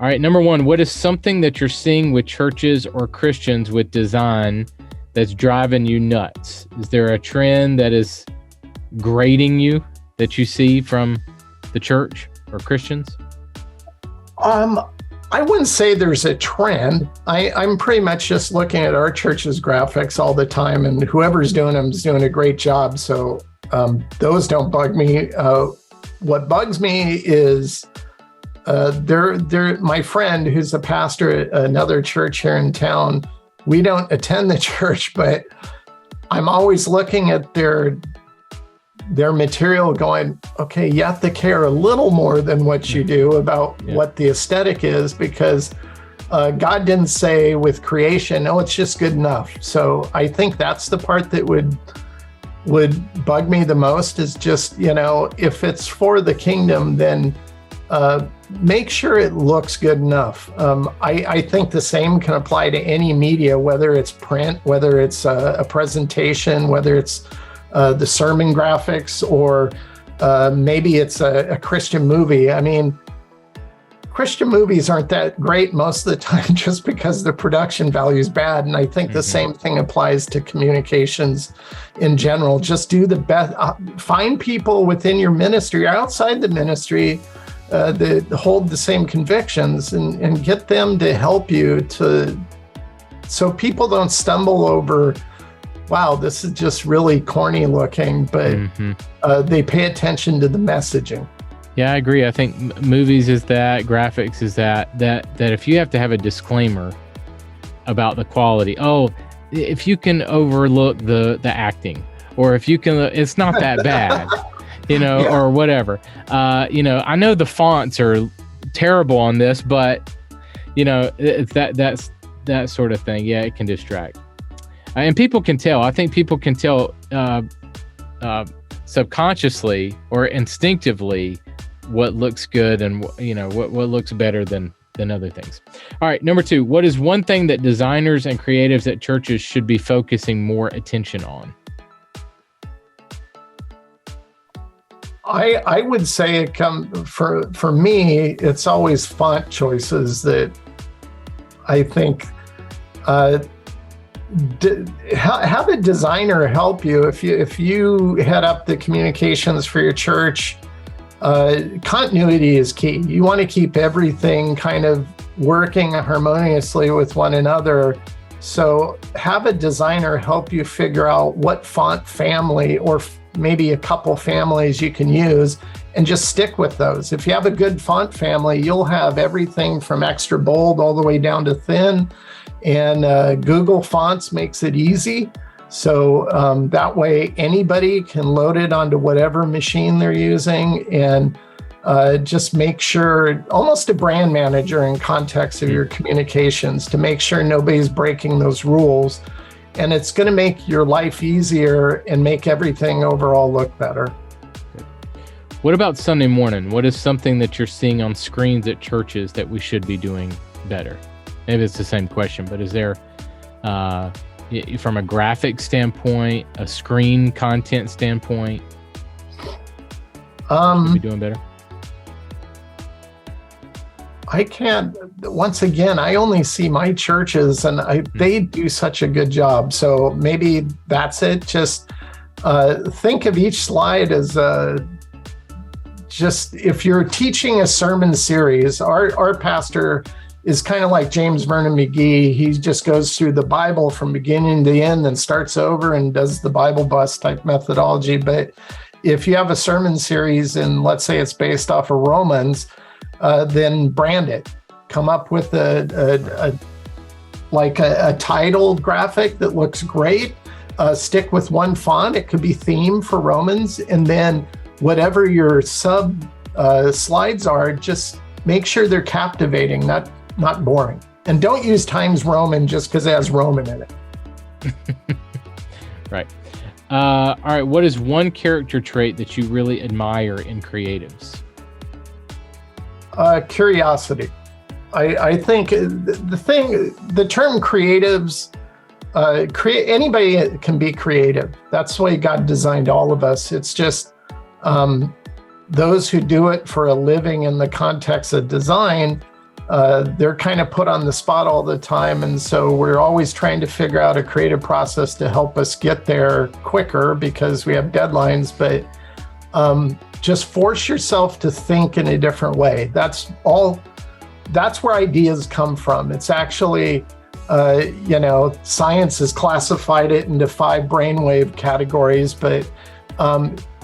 All right, number one, what is something that you're seeing with churches or Christians with design that's driving you nuts? Is there a trend that is grating you that you see from the church or Christians? I wouldn't say there's a trend. I'm pretty much just looking at our church's graphics all the time, and whoever's doing them is doing a great job. So those don't bug me. What bugs me is my friend who's a pastor at another church here in town. We don't attend the church, but I'm always looking at their material going, okay, you have to care a little more than what you do about what the aesthetic is, because God didn't say with creation, oh, it's just good enough. So I think that's the part that would bug me the most, is just, if it's for the kingdom, then make sure it looks good enough. I think the same can apply to any media, whether it's print, whether it's a presentation, whether it's the sermon graphics, or maybe it's a Christian movie. I mean, Christian movies aren't that great most of the time just because the production value is bad. And I think the same thing applies to communications in general. Just do the best. Find people within your ministry or outside the ministry that hold the same convictions, and get them to help you so people don't stumble over, wow, this is just really corny looking, but they pay attention to the messaging. Yeah, I agree. I think movies is that, graphics is that if you have to have a disclaimer about the quality, if you can overlook the acting, or if you can, it's not that bad, or whatever. I know the fonts are terrible on this, but it's that's that sort of thing. Yeah, it can distract. And people can tell. I think people can tell subconsciously or instinctively what looks good and what looks better than other things. All right, number two, what is one thing that designers and creatives at churches should be focusing more attention on? I would say for me, it's always font choices that I think have a designer help you. If you head up the communications for your church, continuity is key. You want to keep everything kind of working harmoniously with one another. So have a designer help you figure out what font family, or maybe a couple families you can use, and just stick with those. If you have a good font family, you'll have everything from extra bold all the way down to thin. And Google Fonts makes it easy. So that way anybody can load it onto whatever machine they're using, and just make sure, almost a brand manager in context of your communications, to make sure nobody's breaking those rules. And it's going to make your life easier and make everything overall look better. What about Sunday morning? What is something that you're seeing on screens at churches that we should be doing better? Maybe it's the same question, but is there, from a graphic standpoint, a screen content standpoint, should we be doing better? Once again, I only see my churches, and they do such a good job. So maybe that's it. Just think of each slide as just, if you're teaching a sermon series, our pastor is kind of like James Vernon McGee. He just goes through the Bible from beginning to end and starts over and does the Bible bus type methodology. But if you have a sermon series and let's say it's based off of Romans, then brand it. Come up with a title graphic that looks great. Stick with one font. It could be theme for Romans. And then whatever your sub slides are, just make sure they're captivating, not boring. And don't use Times Roman just because it has Roman in it. Right. All right. What is one character trait that you really admire in creatives? Curiosity. I think the term creatives, anybody can be creative. That's the way God designed all of us. It's just those who do it for a living in the context of design they're kind of put on the spot all the time. And so we're always trying to figure out a creative process to help us get there quicker because we have deadlines. But just force yourself to think in a different way. That's where ideas come from. It's actually, science has classified it into 5 brainwave categories, but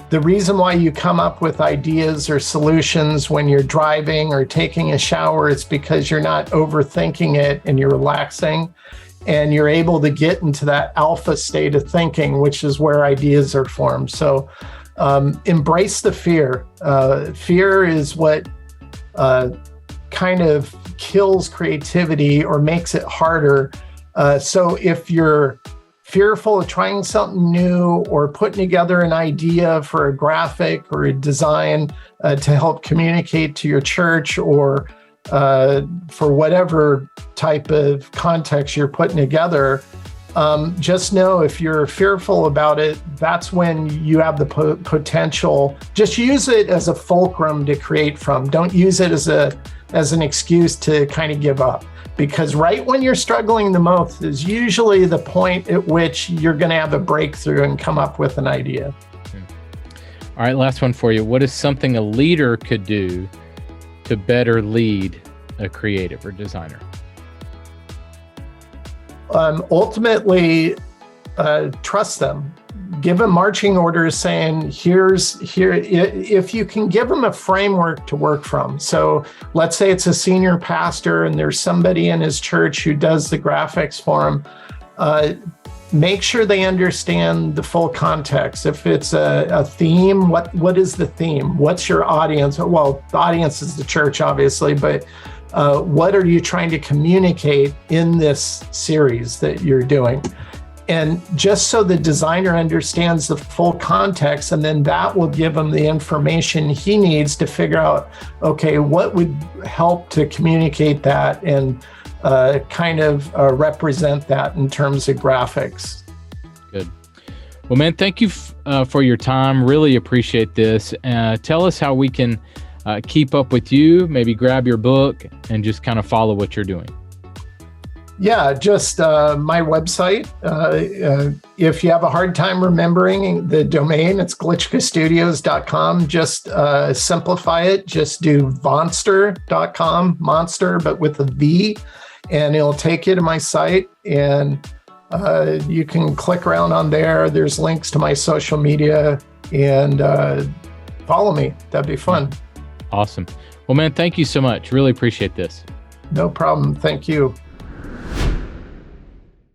the reason why you come up with ideas or solutions when you're driving or taking a shower is because you're not overthinking it and you're relaxing and you're able to get into that alpha state of thinking, which is where ideas are formed. So embrace the fear. Fear is what kind of kills creativity or makes it harder. So if you're fearful of trying something new or putting together an idea for a graphic or a design to help communicate to your church or for whatever type of context you're putting together, just know if you're fearful about it, that's when you have the potential. Just use it as a fulcrum to create from. Don't use it as an excuse to kind of give up. Because right when you're struggling the most is usually the point at which you're going to have a breakthrough and come up with an idea. All right, last one for you. What is something a leader could do to better lead a creative or designer? Ultimately, trust them. Give them marching orders saying, here, if you can give them a framework to work from. So let's say it's a senior pastor and there's somebody in his church who does the graphics for him. Make sure they understand the full context. If it's a theme, what is the theme? What's your audience? Well, the audience is the church, obviously, but what are you trying to communicate in this series that you're doing? And just so the designer understands the full context, and then that will give him the information he needs to figure out, okay, what would help to communicate that and kind of represent that in terms of graphics. Good. Well, man, thank you for your time. Really appreciate this. Tell us how we can keep up with you, maybe grab your book and just kind of follow what you're doing. Yeah, just my website. If you have a hard time remembering the domain, it's glitschkastudios.com. Just simplify it. Just do vonster.com, monster, but with a V, and it'll take you to my site. And you can click around on there. There's links to my social media, and follow me. That'd be fun. Awesome. Well, man, thank you so much. Really appreciate this. No problem. Thank you.